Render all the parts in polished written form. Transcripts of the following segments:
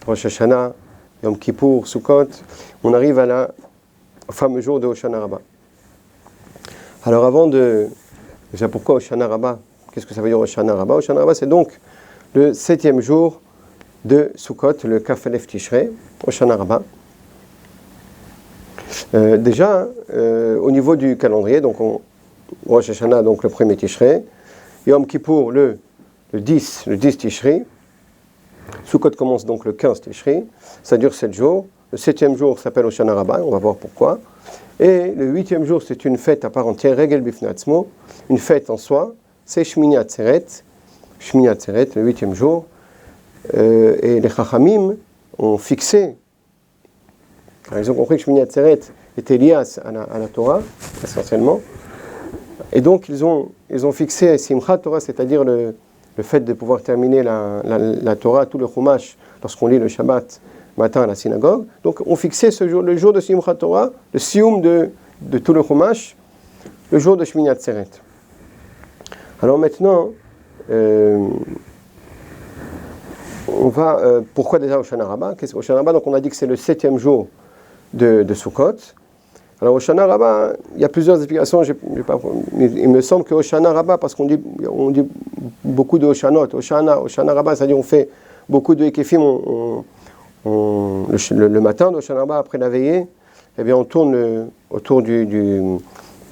Rosh Hashanah, Yom Kippour, Sukkot, on arrive au fameux jour de Hoshana Rabbah. Alors avant déjà pourquoi Hoshana Rabbah? Qu'est-ce que ça veut dire Hoshana Rabbah? Hoshana Rabbah, c'est donc le 7e jour de Sukkot, le Kaf Alef Tishrei, Hoshana Rabbah. Déjà, au niveau du calendrier, donc Rosh Hashanah, donc le 1er Tishrei, Yom Kippour, le 10 Tishrei, Sukkot commence donc le 15 Tishrei, ça dure 7 jours. Le 7e jour s'appelle Hoshana Rabbah, on va voir pourquoi. Et le 8e jour, c'est une fête à part entière, Regel Bifnei Atzmo, une fête en soi, c'est Shmini Atzeret, le 8e jour. Et les Chachamim ont fixé, car ils ont compris que Shmini Atzeret était lié à la Torah, essentiellement. Et donc ils ont fixé Simchat Torah, c'est-à-dire le fait de pouvoir terminer la Torah, tout le Chumash, lorsqu'on lit le Shabbat matin à la synagogue. Donc on fixait le jour de Simchat Torah, le Sioum de tout le Chumash, le jour de Shmini Atzeret. Alors maintenant, on va... pourquoi déjà Hoshana Rabbah? Hoshana Rabbah, donc on a dit que c'est le 7e jour de Sukkot. Alors Hoshana Rabbah, il y a plusieurs explications. Il me semble que Hoshana Rabbah, parce qu'on dit beaucoup de Hoshanot, Hoshana Rabbah, c'est-à-dire on fait beaucoup de Ekefim le matin de Hoshana Rabbah, après la veillée, eh bien on tourne autour de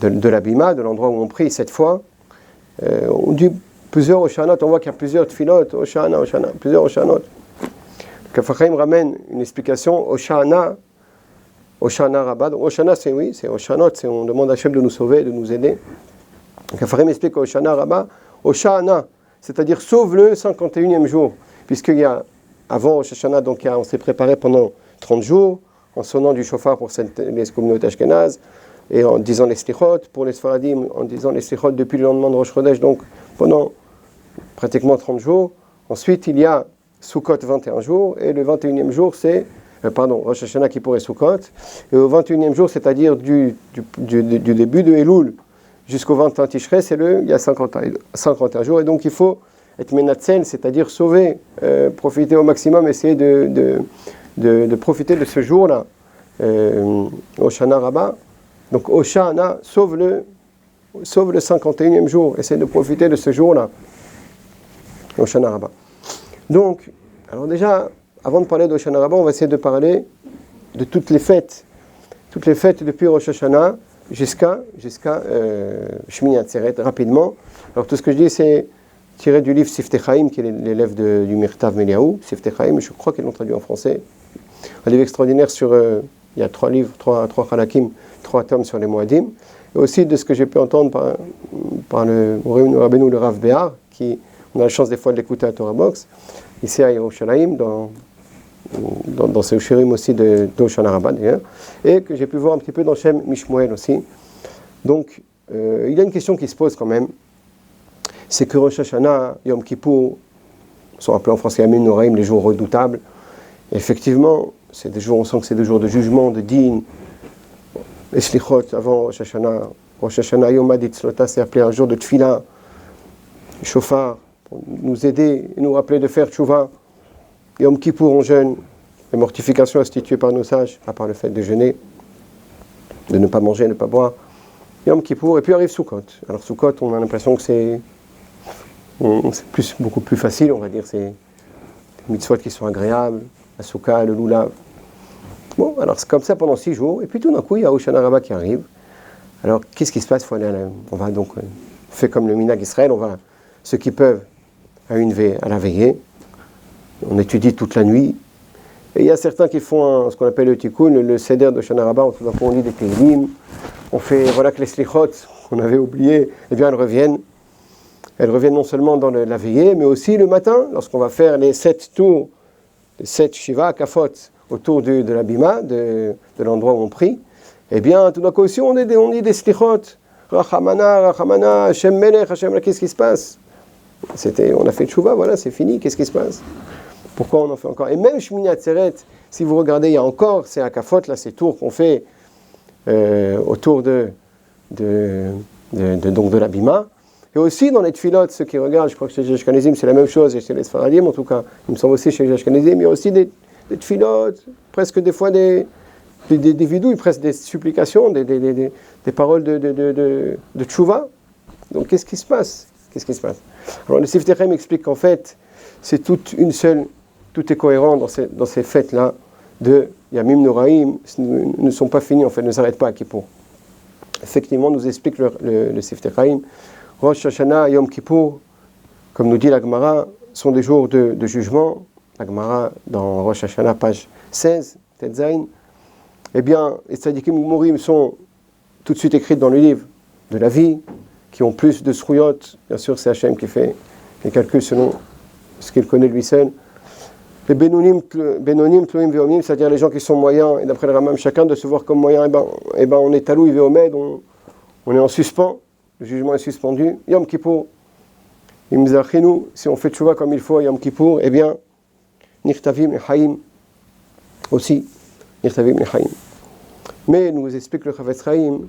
la bima, de l'endroit où on prie 7 fois. On dit plusieurs Hoshanot, on voit qu'il y a plusieurs tfilot, plusieurs Hoshanot. Le Kaf HaChaim ramène une explication, Hoshana Rabbah. Hoshana, c'est Hoshanot, on demande à Hachem de nous sauver, de nous aider. Le Kaf HaChaim explique Hoshana Rabbah, Hoshana, c'est-à-dire sauve le 51e jour, puisqu'il y a, avant Rosh Hashanah, donc on s'est préparé pendant 30 jours, en sonnant du shofar pour les communautés ashkénazes, et en disant les slichot, pour les Sfaradim, en disant les slichot depuis le lendemain de Rosh Chodesh, donc pendant pratiquement 30 jours. Ensuite, il y a Sukkot 21 jours, et le 21e jour, c'est, Rosh Hashanah Kippour et Sukkot, et au 21e jour, c'est-à-dire du début de Elul jusqu'au 21 Tishrei, il y a 51 jours, et donc il faut être menatzel, c'est-à-dire sauver, profiter au maximum, essayer de profiter de ce jour-là, Hoshana Rabbah. Donc Hoshana sauve le 51e jour, essaie de profiter de ce jour-là, Hoshana Rabbah. Donc, alors déjà, avant de parler d'Hoshana Rabbah, on va essayer de parler de toutes les fêtes depuis Rosh Hashanah jusqu'à Shmini Atzeret, rapidement. Alors tout ce que je dis, c'est tiré du livre Siftei Chaim, qui est l'élève du Mirtav Meliaou, Siftei Chaim, je crois qu'ils l'ont traduit en français. Un livre extraordinaire sur... il y a 3 livres, 3 halakim, 3 tomes sur les Moadim. Et aussi de ce que j'ai pu entendre par le Rabbeinu, le Rav Behar, on a la chance des fois de l'écouter à Torah Box, ici à Yerushalayim, dans ce Shirim aussi de Hoshana Rabbah d'ailleurs, et que j'ai pu voir un petit peu dans Shem Mishmoel aussi. Donc, il y a une question qui se pose quand même, c'est que Rosh Hashanah, Yom Kippour, sont appelés en français Yamim Noraim, les jours redoutables. Et effectivement, c'est des jours, on sent que c'est des jours de jugement, de din. Les slichot avant Rosh Hashanah Yom Haditzlota, c'est appelé un jour de tfila, shofar, pour nous aider et nous rappeler de faire tchouva. Yom Kippour, on jeûne, les mortifications instituées par nos sages, à part le fait de jeûner, de ne pas manger, ne pas boire. Yom Kippour, et puis arrive Sukkot. Alors Sukkot, on a l'impression que c'est beaucoup plus facile, on va dire, c'est des mitzvot qui sont agréables, la soukha, le lulav. Bon, alors c'est comme ça pendant 6 jours, et puis tout d'un coup, il y a Hoshana Rabbah qui arrive. Alors, qu'est-ce qui se passe? On va donc, faire comme le Minhag Israël, ceux qui peuvent, à la veillée, on étudie toute la nuit, et il y a certains qui font ce qu'on appelle le tikkun, le seder de Hoshana Rabbah, on lit des Tehillim, on fait, voilà que les slichot, qu'on avait oublié, eh bien elles reviennent non seulement dans la veillée, mais aussi le matin, lorsqu'on va faire les 7 tours, les 7 shiva, kafot, autour de la bima, de l'endroit où on prie, eh bien, tout d'un coup aussi, on dit des slichot, Rachamana, Hashem Melech, Hashem, qu'est-ce qui se passe? On a fait tchouva, voilà, c'est fini, qu'est-ce qui se passe? Pourquoi on en fait encore? Et même Shmini Atzeret, si vous regardez, il y a encore ces akafot, là, ces tours qu'on fait autour de la bima. Et aussi dans les tfilotes, ceux qui regardent, je crois que chez les Ashkenazim c'est la même chose, et chez les Sfaradim en tout cas, il me semble aussi chez les Ashkenazim, il y a aussi des des tfilotes, presque des fois des vidouilles, presque des supplications, des paroles de tchouva. Donc qu'est-ce qui se passe? Alors le Sifter Chaim explique qu'en fait, c'est toute une seule, tout est cohérent dans ces fêtes-là de Yamim Noraim, ne sont pas finis, en fait, ne s'arrêtent pas à Kippour. Effectivement, nous explique le Sifter Chaim, Rosh Hashanah, Yom Kippour, comme nous dit la Gemara, sont des jours de jugement. La Gemara, dans Rosh Hashanah, page 16, Tetzain, eh bien, les Tzadikim Mourim sont tout de suite écrits dans le livre de la vie, qui ont plus de srouyot. Bien sûr, c'est Hachem qui fait les calculs selon ce qu'il connaît lui seul. Les Benonim, Tloim, Veomim, c'est-à-dire les gens qui sont moyens, et d'après le Ramam, chacun de se voir comme moyen, eh ben on est Taloui, Veomed, on est en suspens, le jugement est suspendu. Yom Kippour, Imzachinu, si on fait tchouva comme il faut, Yom Kippour, eh bien, Nirtavim et Haïm aussi, Nirtavim et Haïm. Mais nous explique le Chavetz Chaim,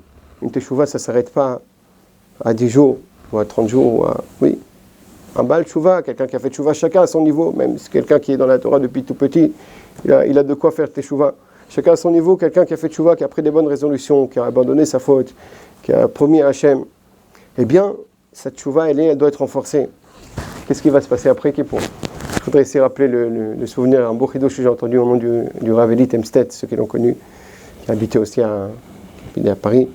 une tchouva, ça ne s'arrête pas à 10 jours, ou à 30 jours, ou à... Oui. Un Baal Tchouva, quelqu'un qui a fait Tchouva, chacun à son niveau, même si quelqu'un qui est dans la Torah depuis tout petit, il a de quoi faire Tchouva. Chacun à son niveau, quelqu'un qui a fait Tchouva, qui a pris des bonnes résolutions, qui a abandonné sa faute, qui a promis à Hachem, eh bien, cette Tchouva, elle doit être renforcée. Qu'est-ce qui va se passer après Kippour? Je voudrais essayer de rappeler le souvenir, un beau chidosh que j'ai entendu au nom du Rav Eli Temstedt, ceux qui l'ont connu, qui habitait aussi à Paris.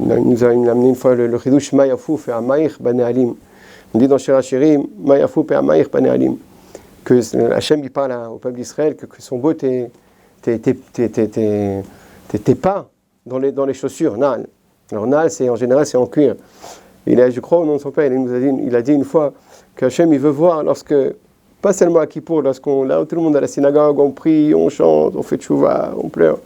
Il nous a amené une fois le chidosh Mayafouf et Amaïr Banéalim. On dit dans Shir HaShirim, Mayafouf et Amaïr Banéalim, que Hachem il parle au peuple d'Israël que sont beaux tes pas dans les chaussures, Nal. Alors Nal, en général, c'est en cuir. Je crois au nom de son père, il a dit une fois que Hachem il veut voir lorsque, pas seulement à Kippour, là où tout le monde à la synagogue, on prie, on chante, on fait tchouva, on pleure.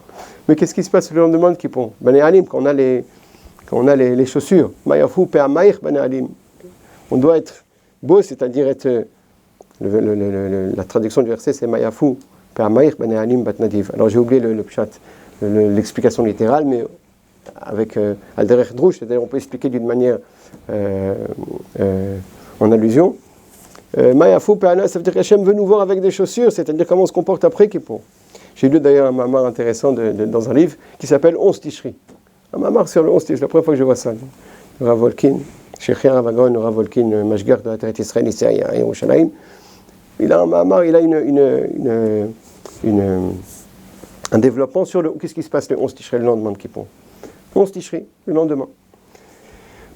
Mais qu'est-ce qui se passe le lendemain de Kippour? Banéalim, quand on a les chaussures. Mayafouf et Amaïr Banéalim. On doit être beau, c'est-à-dire être. La traduction du verset, c'est Mayafu, Pe'amaïr Banéalim Batnadiv. Alors j'ai oublié le pshat, l'explication littérale, mais avec Al-Derech Drouch, c'est-à-dire on peut expliquer d'une manière en allusion. Mayafu, Pe'ana, ça veut dire qu'Hachem veut nous voir avec des chaussures, c'est-à-dire comment on se comporte après Kippour. J'ai lu d'ailleurs un mamar intéressant dans un livre qui s'appelle 11 Tishri. Un mamar sur le 11 Tishri, la première fois que je vois ça. Le Rav Volkin. Cheikh Ravagon, le Rav Volkin, Mashgar de la Terre Israël, ici à Yerushalayim, il a un mamar, il a un développement sur qu'est-ce qui se passe le 11 Tishri, le lendemain de Kippour. 11 Tishri, le lendemain.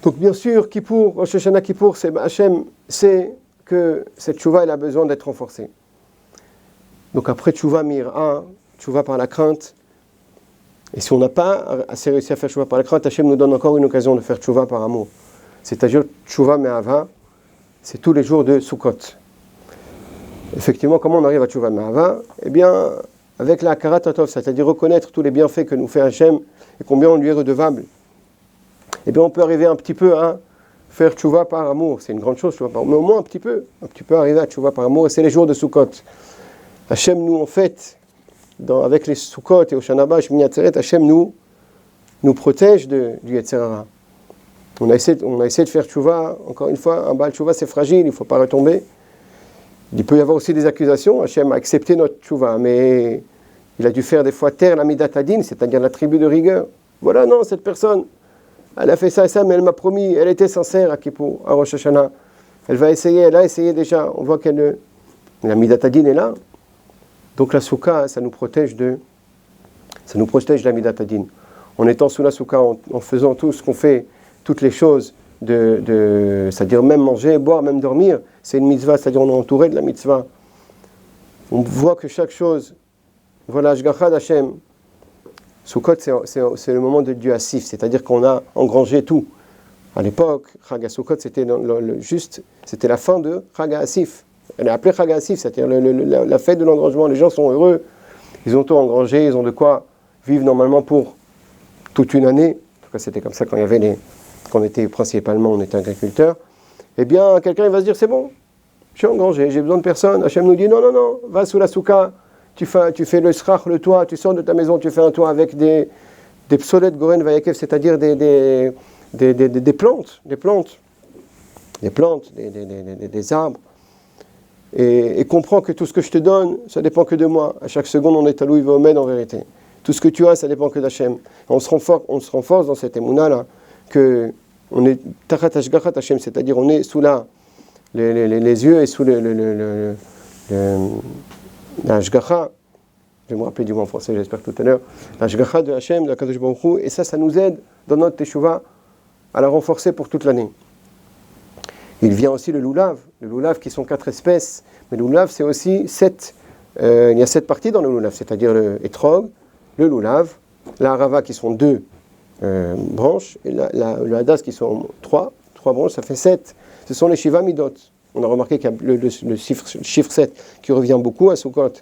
Donc bien sûr, Kippour, Rosh Hashanah Kippour, Hachem sait que cette tchouva, elle a besoin d'être renforcée. Donc après tchouva mir'a, tchouva par la crainte, et si on n'a pas assez réussi à faire tchouva par la crainte, Hachem nous donne encore une occasion de faire tchouva par amour. C'est-à-dire, Tchouva Me'ava, c'est tous les jours de Sukkot. Effectivement, comment on arrive à Tchouva Me'ava? Eh bien, avec la Hakarat Hatov, c'est-à-dire reconnaître tous les bienfaits que nous fait Hachem et combien on lui est redevable. Eh bien, on peut arriver un petit peu à faire Tchouva par amour. C'est une grande chose, Tchouva par amour, mais au moins un petit peu arriver à Tchouva par amour, et c'est les jours de Sukkot. Hachem, nous, en fait, avec les Sukkot et au Shanaba, Shmini Atzeret, Hachem nous protège du Yetzer Hara. On a essayé de faire tchouva, encore une fois, un Baal tchouva c'est fragile, il ne faut pas retomber. Il peut y avoir aussi des accusations, Hachem a accepté notre tchouva, mais il a dû faire des fois taire la Midat Hadin, c'est-à-dire la tribu de rigueur. Voilà, non, cette personne, elle a fait ça et ça, mais elle m'a promis, elle était sincère à Kippour, à Rosh Hashanah. Elle a essayé déjà, on voit la Midat Hadin est là. Donc la Souka, ça nous protège de la Midat Hadin. En étant sous la Souka, en faisant tout ce qu'on fait, toutes les choses, c'est-à-dire même manger, boire, même dormir, c'est une mitzvah, c'est-à-dire on est entouré de la mitzvah. On voit que chaque chose, voilà, Ashgachat Hashem, Sukkot, c'est le moment de Dieu Asif, c'est-à-dire qu'on a engrangé tout. À l'époque, Chag HaSukkot, c'était la fin de Chag HaAsif. Elle est appelée Chag HaAsif, c'est-à-dire la fête de l'engrangement. Les gens sont heureux, ils ont tout engrangé, ils ont de quoi vivre normalement pour toute une année. En tout cas, c'était comme ça quand on était agriculteurs, eh bien, quelqu'un va se dire, c'est bon, je suis engrangé, j'ai besoin de personne. Hachem nous dit, non, va sous la souka, tu fais le srach, le toit, tu sors de ta maison, tu fais un toit avec des psolettes goren vayakev, c'est-à-dire des plantes, des arbres. et comprends que tout ce que je te donne, ça dépend que de moi. À chaque seconde, on est à Louis Vomed en vérité. Tout ce que tu as, ça dépend que d'Hachem. On se renforce dans cette émouna-là, que on est Tachat Hashgachat Hachem, c'est-à-dire on est sous les yeux et sous la Hashgacha. Je vais me rappeler du mot en français, j'espère tout à l'heure. La Hashgacha de Hachem, de Kadosh Baruch Hu, et ça nous aide dans notre Teshuvah à la renforcer pour toute l'année. Il vient aussi le loulav qui sont 4 espèces, mais le loulav c'est aussi 7, il y a 7 parties dans le loulav, c'est-à-dire le etrog, le loulav, la harava qui sont 2 branches, et le hadas qui sont 3 branches, ça fait 7. Ce sont les Shiva Midot. On a remarqué qu'il y a le chiffre 7 qui revient beaucoup à Sukkot.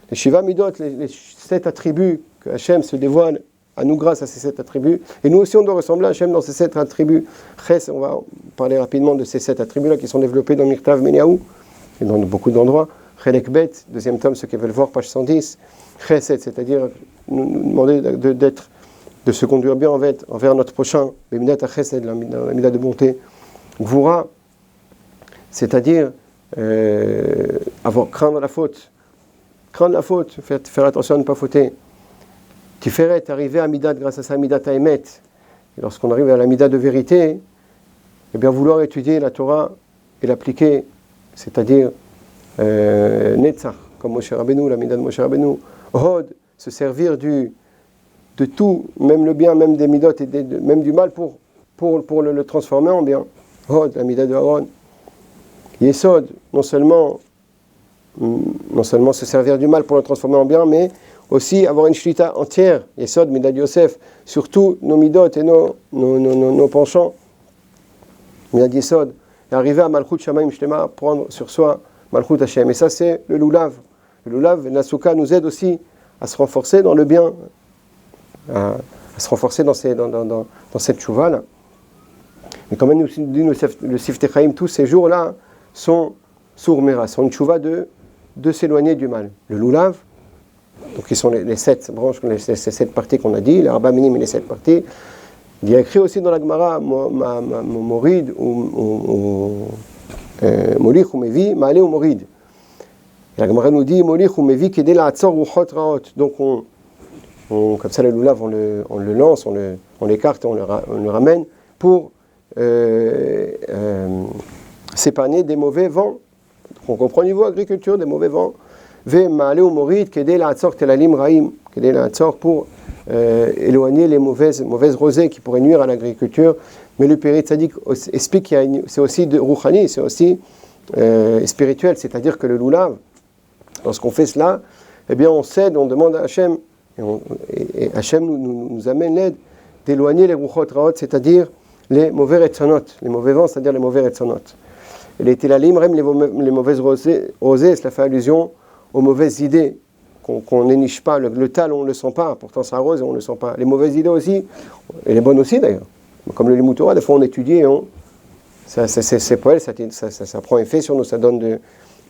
Les Shiva Midot, les 7 attributs que Hachem se dévoile à nous grâce à ces 7 attributs. Et nous aussi, on doit ressembler à Hachem dans ces 7 attributs. Ches, on va parler rapidement de ces 7 attributs-là qui sont développés dans Mirtav Meniaou et dans beaucoup d'endroits. Chelek Bet, deuxième tome, ceux qui veulent voir, page 110. Chesed, c'est-à-dire nous demander de se conduire bien envers notre prochain. Bemidat à Chesed, la mida de bonté. Gvura, c'est-à-dire craindre la faute. Craindre la faute, faire attention à ne pas fauter. Tiferet, arriver à Midat grâce à sa Midat à Emet. Et lorsqu'on arrive à la Midat de vérité, eh bien vouloir étudier la Torah et l'appliquer, c'est-à-dire Netzach, comme Moshe Rabbeinu, la Midat de Moshe Rabbeinu. Hod, se servir de tout, même le bien, même des Midot et même du mal pour le transformer en bien. Hod, la Midat de Aaron. Yesod, non seulement se servir du mal pour le transformer en bien, mais aussi avoir une shlita entière, Yesod, Midat Yosef, sur tous nos midot et nos penchants, Midat Yesod, et arriver à Malchut Shamaim Shlema, prendre sur soi Malchut Hashem. Et ça, c'est le loulav. Le loulav, la souka nous aide aussi à se renforcer dans le bien, à se renforcer dans cette chouva-là. Mais quand même, nous dit le Siftei Chaim, tous ces jours-là sont sourmera, sont une chouva de s'éloigner du mal. Le loulav, donc qui sont les 7 branches, ces 7 parties qu'on a dit, les Arba Minim et les 7 parties. Il y a écrit aussi dans la Gemara, Morid ou Molich ou Mevi, Ma'ale ou Morid. La Gemara nous dit Molich ou Mevi Kedel Atzor ou Chot Raot. Donc comme ça le loulav, on le lance, on l'écarte, on le ramène pour s'épargner des mauvais vents. Donc on comprend au niveau agriculture, des mauvais vents. Ve Ma'ale ou Morid Kedel Atzor Telalim Raim. Kedel Atzor pour éloigner les mauvaises rosées qui pourraient nuire à l'agriculture. Mais le Périt Tzadik explique que c'est aussi de Rouhani, c'est aussi spirituel, c'est-à-dire que le loulav, lorsqu'on fait cela, eh bien on cède, on demande à Hachem, et Hachem nous amène l'aide d'éloigner les Ruchot Raot, c'est-à-dire les mauvais Retzonot, les mauvais vents, c'est-à-dire les mauvais Retzonot. Et les Telalim, les mauvaises rosées, cela fait allusion aux mauvaises idées, qu'on n'éniche pas, le tal on ne le sent pas, pourtant ça arrose et on ne le sent pas. Les mauvaises idées aussi, et les bonnes aussi d'ailleurs. Comme le Limut Torah, des fois on étudie et c'est pour elle, ça prend effet sur nous, ça donne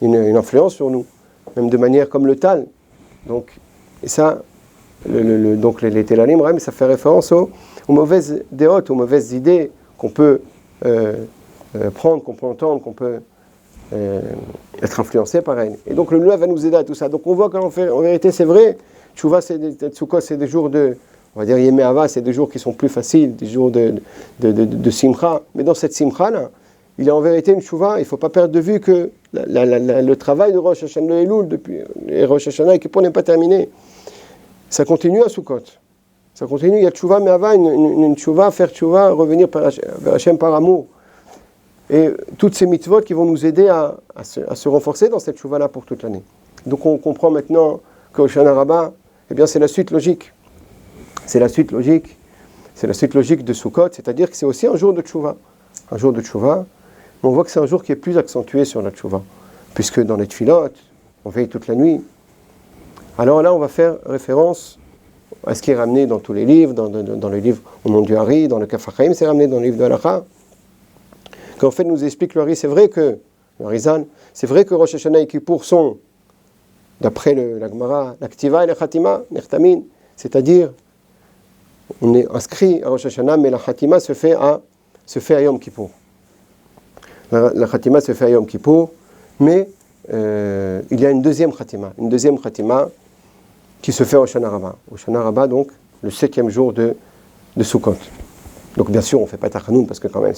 une influence sur nous, même de manière comme le tal. Donc, et ça, donc les Telalim, ça fait référence aux mauvaises déotes, aux mauvaises idées qu'on peut prendre, qu'on peut entendre, qu'on peut être influencé par elle. Et donc le loulav va nous aider à tout ça. Donc on voit qu'en vérité c'est vrai, Tchouva c'est des jours de, on va dire Yemé Hava, c'est des jours qui sont plus faciles, des jours de Simcha. Mais dans cette Simcha-là, il y a en vérité une Tchouva, il ne faut pas perdre de vue que le travail de Rosh Hashanah, le Elul, depuis Rosh Hashanah et Kippour n'est pas terminé. Ça continue à Sukkot. Ça continue, il y a Tchouva mais Hava, une Tchouva, faire Tchouva, revenir vers Hachem par amour. Et toutes ces mitzvot qui vont nous aider à se renforcer dans cette Tchouva-là pour toute l'année. Donc on comprend maintenant que Hoshana Rabbah, eh bien c'est la suite logique. C'est la suite logique de Sukkot, c'est-à dire que c'est aussi un jour de Tchouva. Un jour de Tchouva, mais on voit que c'est un jour qui est plus accentué sur la Tchouva. Puisque dans les Tfilot, on veille toute la nuit. Alors là, on va faire référence à ce qui est ramené dans tous les livres, dans le livre au nom du Hari, dans le Kaf HaChaim, c'est ramené dans le livre de Halakha. Qu'en fait nous explique le Hari, c'est vrai que Rosh Hashanah et Kippour sont, d'après la Gemara, l'Aktiva et la Khatima, Nertamin, c'est-à-dire, on est inscrit à Rosh Hashanah, mais la Khatima se fait à Yom Kippour. La Khatima se fait à Yom Kippour, mais il y a une deuxième khatima qui se fait au Shana Rabbah. Au Shana Rabbah, donc, le 7e jour de Sukkot. Donc bien sûr, on ne fait pas Tachanoun parce que quand même,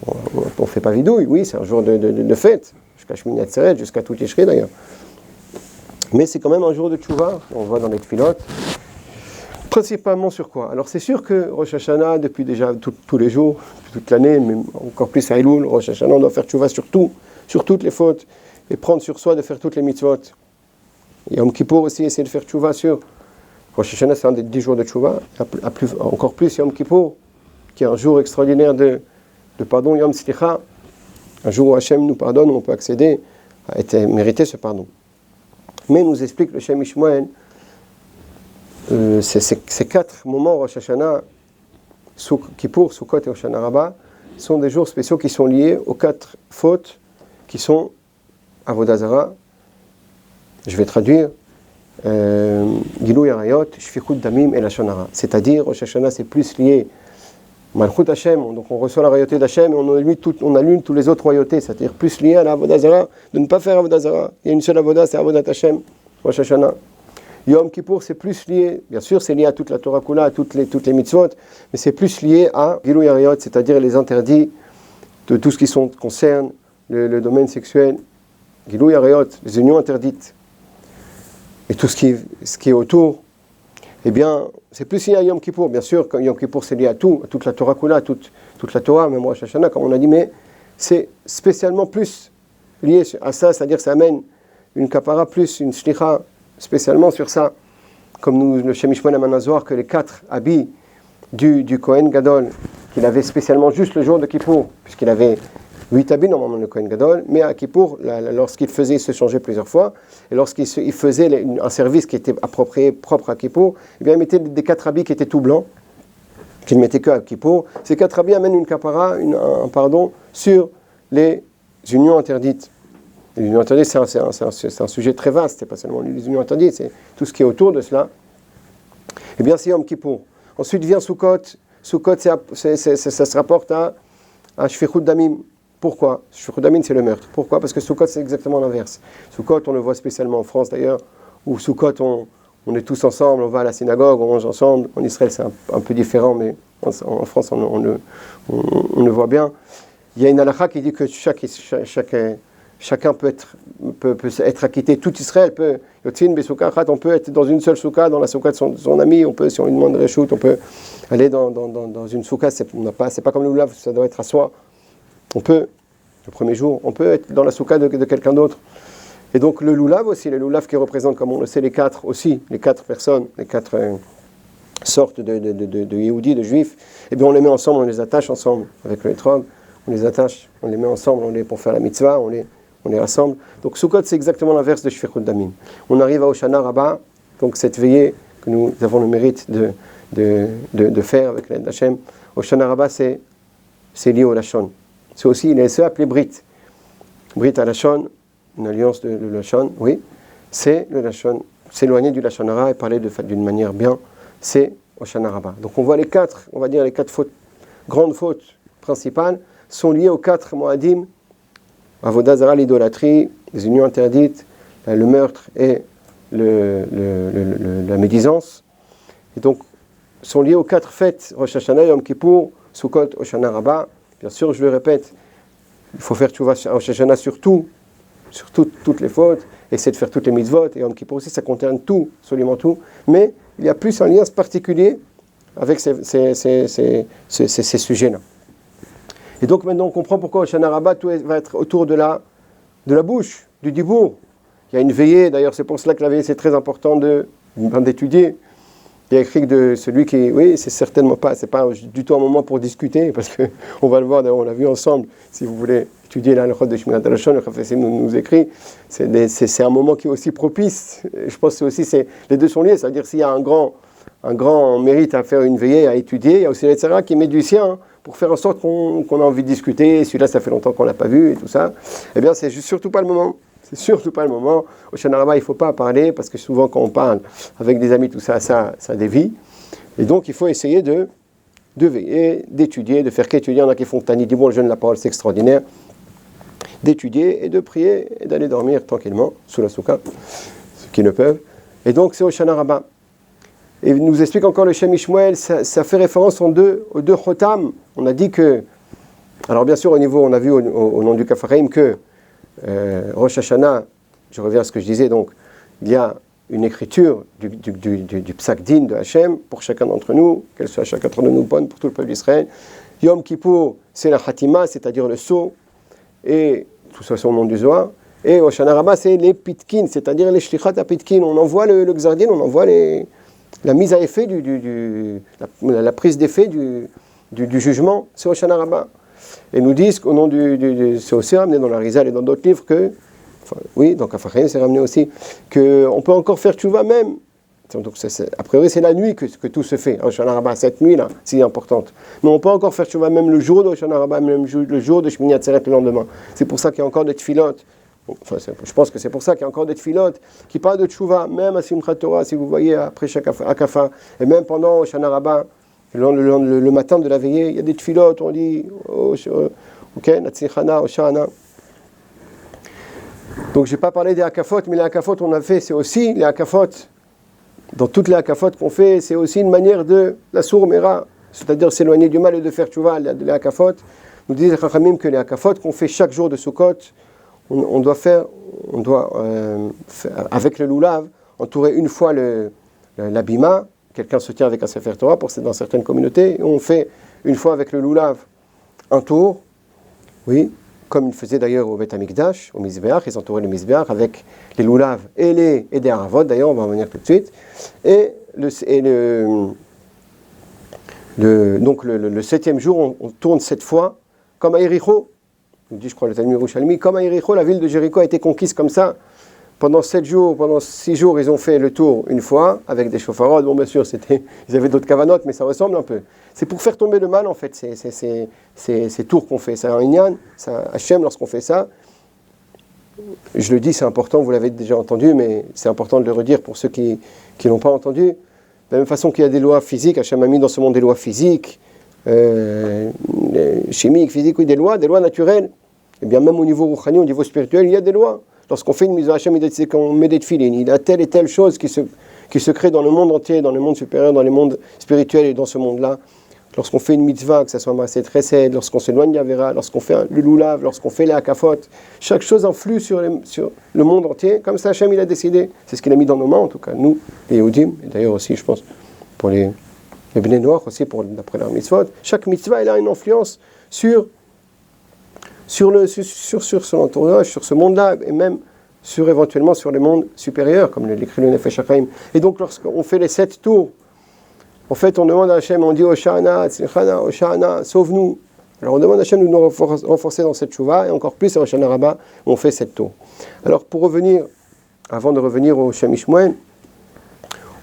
on ne fait pas vidouille. Oui, c'est un jour de fête, jusqu'à Shmini Atzeret, jusqu'à tout Tishri d'ailleurs. Mais c'est quand même un jour de Tchouva, on voit dans les Tfilot. Principalement sur quoi? Alors c'est sûr que Rosh Hashanah, depuis déjà tous les jours, toute l'année, mais encore plus à Elul, Rosh Hashanah, on doit faire Tchouva sur tout, sur toutes les fautes, et prendre sur soi de faire toutes les mitzvot. Et Yom Kippour aussi, essayer de faire Tchouva sur Rosh Hashanah, c'est un des 10 jours de Tchouva, encore plus Yom Kippour, qui est un jour extraordinaire de pardon, Yom Slicha, un jour où Hachem nous pardonne, où on peut accéder à mériter ce pardon. Mais nous explique le Shem Ishmael, ces 4 moments, Rosh Hashanah, Kippour, Sukkot et Hoshana Rabbah, sont des jours spéciaux qui sont liés aux 4 fautes qui sont Avodah Zara. Je vais traduire. Gilui Arayot, Shfichut Damim et la Shonara. C'est-à-dire, Rosh Hashanah, c'est plus lié Malchut Hashem, donc on reçoit la royauté d'Hashem et on allume tous les autres royautés, c'est-à-dire plus lié à la Avodah Zara, de ne pas faire Avodah Zara. Il y a une seule Avodah, c'est Avodat Hashem, Rosh Hashanah. Yom Kippour, c'est plus lié, bien sûr, c'est lié à toute la Torah Kula, à toutes les mitzvot, mais c'est plus lié à Gilui Arayot, c'est-à-dire les interdits de tout ce qui concerne le domaine sexuel. Gilui Arayot, les unions interdites. Et tout ce qui est autour, eh bien, c'est plus lié à Yom Kippour. Bien sûr, quand Yom Kippour, c'est lié à tout, à toute la Torah Kula, toute la Torah, même Rosh Hashanah, comme on a dit, mais c'est spécialement plus lié à ça, c'est-à-dire que ça amène une kapara plus, une shlicha, spécialement sur ça, comme le Shem Ishmael Amanazor, que les 4 habits du Kohen Gadol, qu'il avait spécialement juste le jour de Kippour, puisqu'il avait 8 habits normalement le Kohen Gadol, mais à Kippour, lorsqu'il faisait, il se changeait plusieurs fois, et lorsqu'il faisait un service qui était propre à Kippour, eh bien il mettait des 4 habits qui étaient tout blancs, qu'il ne mettait que à Kippour. Ces 4 habits amènent une kapara, un pardon, sur les unions interdites. Les unions interdites, c'est un sujet très vaste, c'est pas seulement les unions interdites, c'est tout ce qui est autour de cela. Eh bien c'est Yom Kippour. Ensuite vient Sukkot. Sukkot, ça se rapporte à Shfichut Damim. Pourquoi? Shfichut Damim, c'est le meurtre. Pourquoi? Parce que Sukkot, c'est exactement l'inverse. Sukkot, on le voit spécialement en France d'ailleurs, où Sukkot, on est tous ensemble, on va à la synagogue, on mange ensemble. En Israël, c'est un peu différent, mais en France, on le voit bien. Il y a une halakha qui dit que chacun peut être acquitté. Tout Israël peut. On peut être dans une seule souka, dans la souka de son ami. On peut, si on lui demande reshout, on peut aller dans une souka. C'est pas comme le lulav, ça doit être à soi. On peut, le premier jour, on peut être dans la souka de quelqu'un d'autre. Et donc le lulav aussi, le lulav qui représente, comme on le sait, les 4 personnes, les 4 sortes de Yehudi, de Juifs, et bien on les met ensemble, on les attache ensemble avec le etrog, on les attache, on les met ensemble, pour faire la mitzvah, on les rassemble. Donc Sukkot, c'est exactement l'inverse de Shfichut Damim. On arrive à Hoshana Rabbah, donc cette veillée que nous avons le mérite de faire avec l'aide d'Hachem. Hoshana Rabbah, c'est lié au Lachon. C'est aussi, il est appelé Brit. Brit à Lachon, une alliance de Lachon, oui. C'est le Lachon, s'éloigner du Lachon Hara et parler d'une manière bien, c'est Hoshana Rabbah. Donc on voit les 4 fautes, grandes fautes principales, sont liées aux 4 Moadim, Avodah Zara, l'idolâtrie, les unions interdites, le meurtre et la médisance. Et donc, sont liées aux 4 fêtes, Rosh Hashanah, Yom Kippour, Sukkot, Hoshana Rabbah. Bien sûr, je le répète, il faut faire Tchouva Rosh Hashanah sur toutes les fautes, essayer de faire toutes les mitzvot, et Yom Kippour aussi, ça concerne tout, absolument tout. Mais il y a plus un lien particulier avec ces sujets-là. Et donc maintenant on comprend pourquoi Hoshana Rabbah tout va être autour de la bouche, du dibour. Il y a une veillée, d'ailleurs c'est pour cela que la veillée c'est très important d'étudier. Il y a écrit de celui qui, oui, c'est pas du tout un moment pour discuter, parce qu'on va le voir, on l'a vu ensembre, si vous voulez étudier la Halachot de Shmirat HaLashon, le Chafetz nous écrit, c'est un moment qui est aussi propice. Je pense que les deux sont liés, c'est-à-dire s'il y a un grand mérite à faire une veillée, à étudier, il y a aussi l'Etzera qui met du sien, pour faire en sorte qu'on a envie de discuter, celui-là ça fait longtemps qu'on ne l'a pas vu et tout ça, eh bien c'est surtout pas le moment. C'est surtout pas le moment. Au Hoshana Rabbah, il ne faut pas parler, parce que souvent quand on parle avec des amis, tout ça dévie. Et donc il faut essayer de veiller, d'étudier, de faire qu'étudier. Il y en a qui font Tani Dibour, le jeune de la parole, c'est extraordinaire. d'étudier et de prier et d'aller dormir tranquillement sous la soukha, ceux qui le peuvent. Et donc c'est Hoshana Rabbah. Et il nous explique encore le Shem Ishmael, ça fait référence aux deux Chotam. On a dit que, alors bien sûr au niveau, on a vu au nom du Kafarim que Rosh Hashanah, je reviens à ce que je disais, donc il y a une écriture du Psak Din de Hachem pour chacun d'entre nous, qu'elle soit chacun d'entre nous bonne pour tout le peuple d'Israël. Yom Kippour, c'est la Khatima, c'est-à-dire le sceau, et tout ça c'est au nom du Zohar. Et Hoshana Rabbah, c'est les Pitkin, c'est-à-dire les Shlichat à Pitkin. On envoie le Xardin, on envoie la mise à effet, la prise d'effet du jugement, c'est Hoshana Rabbah. Et nous disent qu'au nom c'est aussi ramené dans la Rizal et dans d'autres livres que, enfin, oui, donc Afachim c'est ramené aussi, qu'on peut encore faire tchouva même. Donc a priori c'est la nuit que tout se fait, Hoshana Rabbah, cette nuit-là, c'est importante. Mais on peut encore faire tchouva même le jour de Hoshana Rabbah, même le jour de Shmini Atzeret le lendemain. C'est pour ça qu'il y a encore des tfilotes. Enfin, je pense que c'est pour ça qu'il y a encore des tfilotes qui parlent de tchouva, même à Simchat Torah, si vous voyez après chaque Akafa, et même pendant Hoshana Rabbah, le matin de la veillée, il y a des tfilotes, on dit ok, Natsichana, Hoshana. Donc je n'ai pas parlé des Akafot, mais les Akafot on a fait, c'est aussi les Akafot. Dans toutes les Akafot qu'on fait, c'est aussi une manière de la sourmera, c'est-à-dire s'éloigner du mal et de faire tchouva, les Akafot. Nous disent les Chachamim que les Akafot qu'on fait chaque jour de Sukkot, on doit faire, avec le loulav, entourer une fois l'abima. Quelqu'un se tient avec un Sefer Torah, dans certaines communautés, et on fait une fois avec le loulav un tour, oui, comme ils faisaient d'ailleurs au Beth Amikdash, au Mizbeach, ils entouraient le Mizbeach avec les loulav et des haravot, d'ailleurs on va en venir tout de suite, donc le 7e jour, on tourne 7 fois, comme à Yericho, il dit je crois le Talmud Yerushalmi, comme à Yericho, la ville de Jéricho a été conquise comme ça. Pendant 7 jours, pendant 6 jours, ils ont fait le tour une fois, avec des shofarot. Bon, bien sûr, ils avaient d'autres kavanotes, mais ça ressemble un peu. C'est pour faire tomber le mal, en fait, ces tours qu'on fait. C'est un inyan, c'est un Hachem lorsqu'on fait ça. Je le dis, c'est important, vous l'avez déjà entendu, mais c'est important de le redire pour ceux qui n'ont pas entendu. De la même façon qu'il y a des lois physiques, Hachem a mis dans ce monde des lois physiques, chimiques, physiques, oui, des lois naturelles. Et bien même au niveau rouchani, au niveau spirituel, il y a des lois. Lorsqu'on fait une mise à Hachem, qu'on met des tefilin, il y a telle et telle chose qui se crée dans le monde entier, dans le monde supérieur, dans les mondes spirituels et dans ce monde-là. Lorsqu'on fait une mitzvah, que ce soit Maaseh Chesed, lorsqu'on s'éloigne d'Avera, lorsqu'on fait le loulav, lorsqu'on fait les akafot, chaque chose influe sur le monde entier. Comme ça, Hachem, il a décidé. C'est ce qu'il a mis dans nos mains, en tout cas, nous, les Yehudim, et d'ailleurs aussi, je pense, pour les Bnei Noach, aussi, d'après leur mitzvot. Chaque mitzvah, elle a une influence sur son entourage, sur ce monde-là, et même éventuellement sur les mondes supérieurs, comme l'écrit le Nefesh HaChaim. Et donc, lorsqu'on fait les 7 tours, en fait, on demande à Hachem, on dit Hoshana, Tzilchana, Hoshana, sauve-nous. Alors, on demande à Hachem de nous renforcer dans cette chouva, et encore plus à Hoshana Rabbah, on fait 7 tours. Alors, avant de revenir au Shem Ishmael,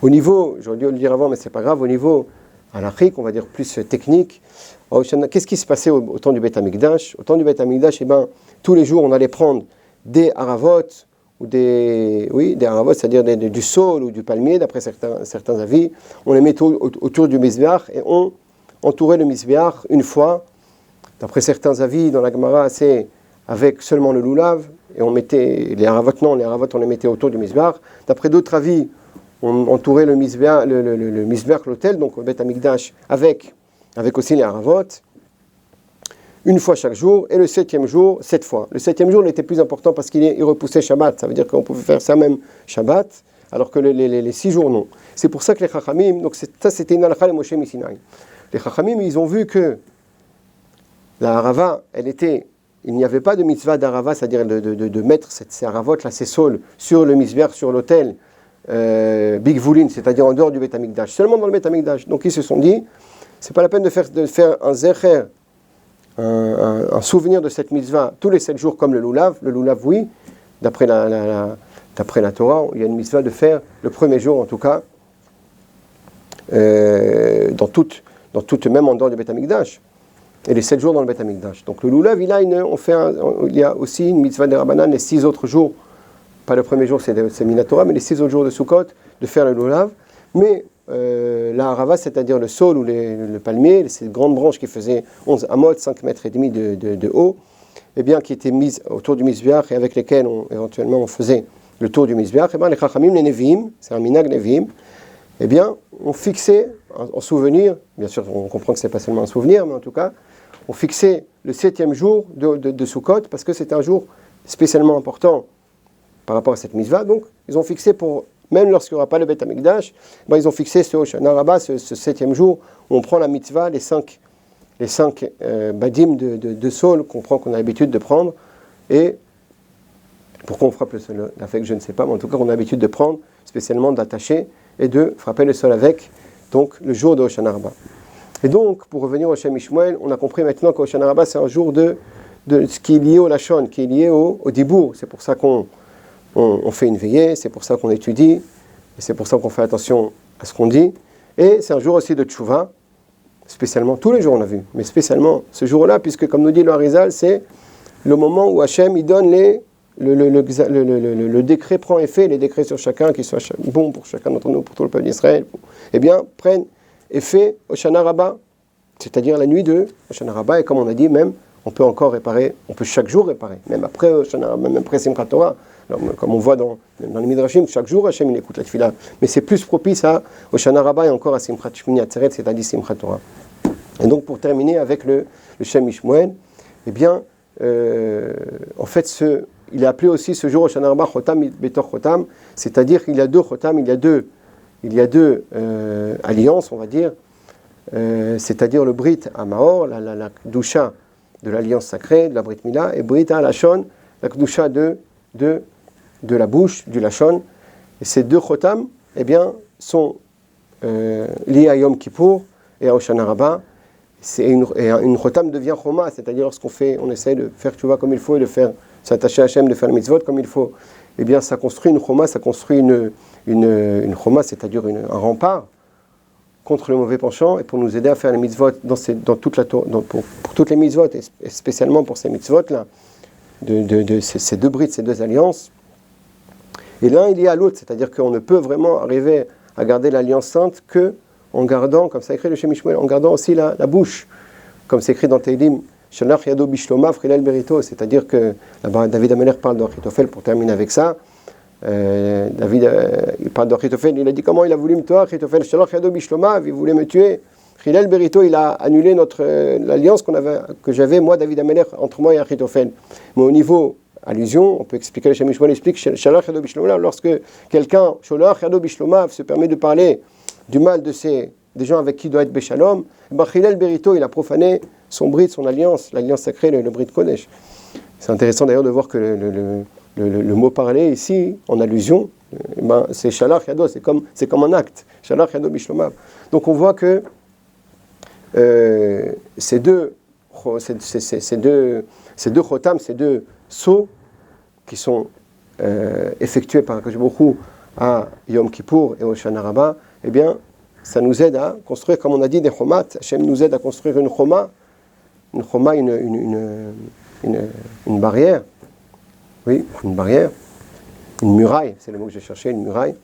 au niveau, j'aurais dû le dire avant, mais c'est pas grave, au niveau halachique, on va dire plus technique, qu'est-ce qui se passait au temps du Beth Amikdash? Au temps du Beth Amikdash, tous les jours, on allait prendre des haravot, ou des haravot, c'est-à-dire du saule ou du palmier, d'après certains avis. On les mettait autour du Mizbeach et on entourait le Mizbeach une fois. D'après certains avis, dans la Gemara, c'est avec seulement le loulav, et on mettait les haravot, on les mettait autour du Mizbeach. D'après d'autres avis, on entourait le Mizbeach, l'autel, donc le Beth Amikdash, avec aussi les haravot, une fois chaque jour, et le 7e jour, 7 fois. Le 7e jour, il était plus important parce qu'il repoussait Shabbat, ça veut dire qu'on pouvait faire ça même Shabbat, alors que les 6 jours, non. C'est pour ça que les Chachamim, donc ça c'était une halakha de Moshe Misinaï. Les Chachamim, ils ont vu que la harava, il n'y avait pas de mitzvah d'harava, c'est-à-dire de mettre ces haravot, là, ces saules, sur le misbeach, sur l'autel, Big Voulin, c'est-à-dire en dehors du Beth Amikdash, seulement dans le Beth Amikdash. Donc ils se sont dit, c'est pas la peine de faire un zecher, un souvenir de cette mitzvah tous les 7 jours comme le loulav. Le loulav, oui, d'après la Torah, il y a une mitzvah de faire le premier jour en tout cas, dans toute, même en dehors du Beth Amikdash, et les 7 jours dans le Beth Amikdash. Donc le loulav, il y a aussi une mitzvah de Rabbanan les 6 autres jours, pas le premier jour c'est Minatora, mais les 6 autres jours de Sukkot, de faire le loulav. Mais la harava, c'est-à-dire le saule ou le palmier, ces grandes branches qui faisaient 11 amot, 5 mètres et demi de haut, eh bien, qui étaient mises autour du Mizbeach et avec lesquelles éventuellement on faisait le tour du Mizbeach, eh bien, les Chachamim, les Nevi'im, c'est un minag Nevi'im, eh bien, on fixait, en souvenir, bien sûr, on comprend que ce n'est pas seulement un souvenir, mais en tout cas, on fixait le 7e jour de Sukkot, parce que c'est un jour spécialement important par rapport à cette mitzvah. Donc, ils ont fixé pour, même lorsqu'il n'y aura pas le Beth Amikdash, ben, ils ont fixé ce Hoshana Rabbah, ce 7e jour, où on prend la mitzvah, les cinq badim de Saul qu'on a l'habitude de prendre. Et pourquoi on frappe le sol avec, je ne sais pas, mais en tout cas, on a l'habitude de prendre, spécialement d'attacher et de frapper le sol avec, donc le jour de Hoshana Rabbah. Et donc, pour revenir au Shem Ishmuel, on a compris maintenant qu'Hoshana Rabbah, c'est un jour de ce qui est lié au Lachon, qui est lié au Dibour. C'est pour ça qu'on fait une veillée, c'est pour ça qu'on étudie, et c'est pour ça qu'on fait attention à ce qu'on dit. Et c'est un jour aussi de Tchouva, spécialement, tous les jours on a vu, mais spécialement ce jour-là, puisque comme nous dit le Harizal, c'est le moment où Hachem il donne le décret prend effet, les décrets sur chacun, qui soient bons pour chacun d'entre nous, pour tout le peuple d'Israël, eh bien, prennent effet Hoshana Rabbah, c'est-à-dire la nuit de Hoshana Rabbah, et comme on a dit, même, on peut encore réparer, on peut chaque jour réparer, même après Hoshana Rabbah, même après Simchat Torah, comme on voit dans les Midrashim, chaque jour Hachem il écoute la tefila, mais c'est plus propice à Hoshana Rabbah et encore à Simchat Shmini Atzeret, c'est-à-dire Simchat Torah. Et donc pour terminer avec le Shem Ishmuel, eh bien, en fait, il est appelé aussi ce jour Hoshana Rabbah Chotam Betor Chotam, c'est-à-dire qu'il y a deux Chotam, il y a deux alliances, on va dire, c'est-à-dire le Brit à Mahor, la Kdusha de l'alliance sacrée, de la Brit Mila, et Brit à Lachon, la Kdusha de la bouche, du Lachon. Et ces deux Chotam, eh bien, sont liés à Yom Kippour et à Hoshana Rabbah. Une Chotam devient Choma, c'est-à-dire on essaie de faire Tchouva comme il faut et de faire s'attacher à Hachem, de faire le mitzvot comme il faut. Eh bien, ça construit une Choma, ça construit une Choma, c'est-à-dire un rempart contre le mauvais penchant, et pour nous aider à faire les mitzvot pour toutes les mitzvot, et spécialement pour ces mitzvot-là, ces deux brides, ces deux alliances. Et l'un il y a l'autre, c'est-à-dire qu'on ne peut vraiment arriver à garder l'alliance sainte que en gardant, comme ça écrit le Shem Ishmuel, en gardant aussi la bouche, comme c'est écrit dans Teilim, Shalach Yado Bishloma Frilel Berito, c'est-à-dire que David Amelech parle d'Achitophel, pour terminer avec ça. David, il parle d'Achitophel, il a dit comment il a voulu me tuer, Achitophel, Shalach Yado Bishloma, il voulait me tuer. Frilel Berito, il a annulé l'alliance que j'avais, moi, David Amelech, entre moi et Achitophel. Mais au niveau allusion, on peut expliquer, le Shem Ishmuel explique, Shalach Yado Bishloma, lorsque quelqu'un, Shalach Yado Bishloma, se permet de parler du mal des gens avec qui il doit être Béchalom, Bachilel Berito, il a profané son brit, son alliance, l'alliance sacrée, le brit Kodesh. C'est intéressant d'ailleurs de voir que le mot parlé ici, en allusion, c'est Shalach Yado, c'est comme un acte. Shalach Yado Bishlomav. Donc on voit que ces deux chotam, ces deux sauts qui sont effectués par Akadosh Baruch Hu à Yom Kippour et au Hoshana Rabbah, eh bien, ça nous aide à construire, comme on a dit, des chomat. Hachem nous aide à construire une choma, une barrière. Oui, une barrière, une muraille, c'est le mot que j'ai cherché, une muraille,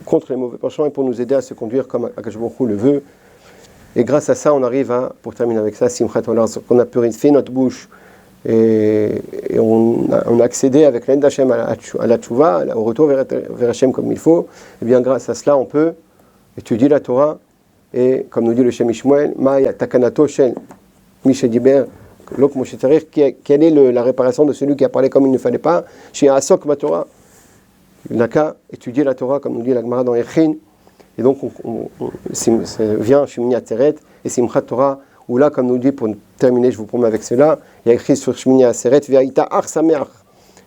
contre les mauvais penchants et pour nous aider à se conduire comme Akadosh Baruch Hu le veut. Et grâce à ça, on arrive à, pour terminer avec ça, Simchat Torah, qu'on a purifié notre bouche et on a accédé avec l'aide d'Hachem à la tchouva, au retour vers Hachem comme il faut. Et bien grâce à cela, on peut étudier la Torah et, comme nous dit le Shem Ishmuel, Ma'ya takanato shel mishediber lok moshe tarich, quelle est la réparation de celui qui a parlé comme il ne fallait pas, chez Asok ma Torah. Il n'a qu'à étudier la Torah, comme nous dit la Gemara dans Yechin. Et donc, ça vient Shmini Atzeret et Simchat Torah, où là, comme nous dit, pour terminer, je vous promets avec cela, il y a écrit sur Shmini Atzeret, Ve'aita ar sameach,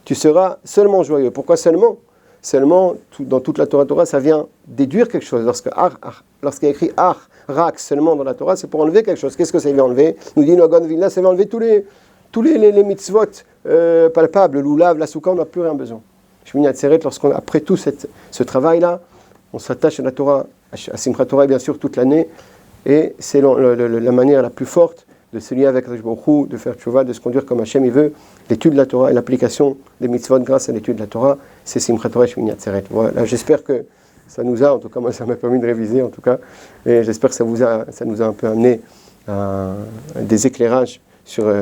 tu seras seulement joyeux. Pourquoi seulement? Seulement, dans toute la Torah, ça vient déduire quelque chose. Lorsqu'il y a écrit ar, rak, seulement dans la Torah, c'est pour enlever quelque chose. Qu'est-ce que ça vient enlever? Nous dit Nogon Vilna, ça vient enlever tous les mitzvot palpables, le loulav, la soukha, on n'a plus rien besoin. Shmini Atzeret, après tout ce travail-là, on s'attache à la Torah, à Simchat Torah bien sûr toute l'année, et c'est la manière la plus forte de se lier avec Akadosh Baruch Hu, de faire tchouva, de se conduire comme Hachem il veut. L'étude de la Torah et l'application des mitzvot grâce à l'étude de la Torah, c'est Simchat Torah et Shmini Atzeret. Voilà, j'espère que ça nous a, en tout cas moi ça m'a permis de réviser en tout cas, et j'espère que ça nous a un peu amené à des éclairages sur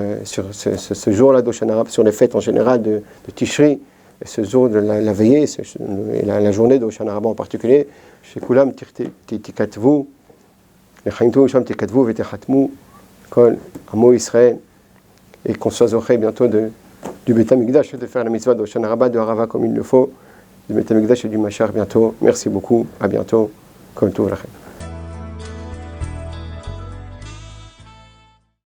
ce jour-là d'Hoshana Rabbah, sur les fêtes en général de Tishri, et ce jour de la veillée, et la journée d'Hoshana Rabbah en particulier. Chez Kulam, Tikatvu, Lechaimtu, Sham Tikatvu, Vetechatmu, Kol, Amo Israël, et qu'on soit zoché bientôt du Beth Amikdash, de faire la mitzvah d'Hoshana Rabbah, de Harava comme il le faut, du Beth Amikdash et du Machar bientôt. Merci beaucoup, à bientôt, comme tout.